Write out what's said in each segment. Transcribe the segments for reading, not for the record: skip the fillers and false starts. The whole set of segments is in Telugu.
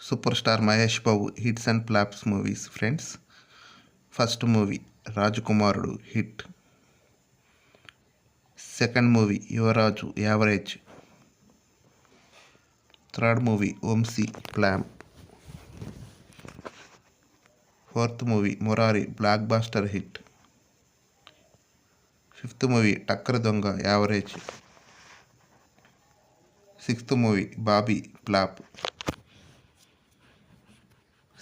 Super star Mahesh Babu hits and flops movies friends. First movie Rajakumarudu hit. Second movie Yuvaraju average. Third movie Vamsi flop. Fourth movie Murari blockbuster hit. Fifth movie Takkari Donga average. Sixth movie Bobby flop.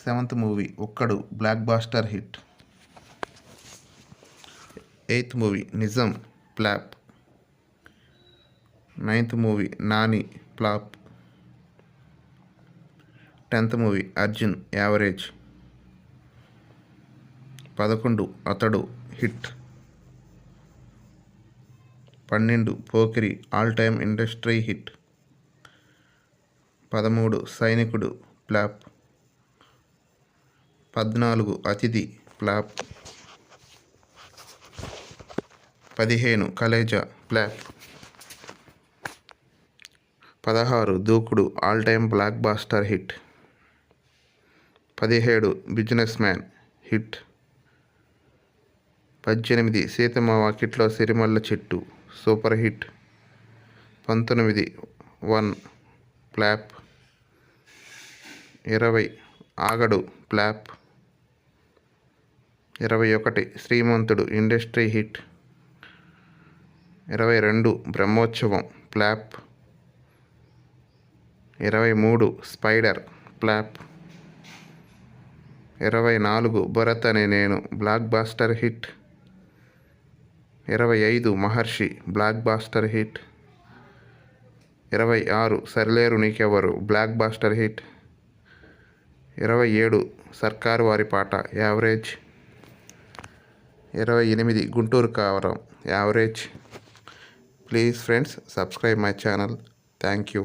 Seventh movie Okkadu blockbuster hit. Eighth movie Nijam flop. Ninth movie Naani flop. 10th movie Arjun average. 11 Athadu hit. 12 Pokiri all time industry hit. 13 Sainikudu flop. 14 అతిథి flop. 15 Khaleja flop. 16 Dookudu all time blockbuster hit. 17 businessman hit. 18 Seethamma Vakitlo Sirimalle Chettu super hit. 19 1 flop. 20 Aagadu flop. 21 Srimanthudu industry hit. 22 Brahmotsavam flop. 23 Spyder flop. 24 Bharat Ane Nenu blockbuster hit. 25 Maharshi blockbuster hit. 26 Sarileru Neekevvaru blockbuster hit. 27 Sarkaru Vaari Paata average. 28 Guntur Kaaram average. Please friends, subscribe my channel. Thank you.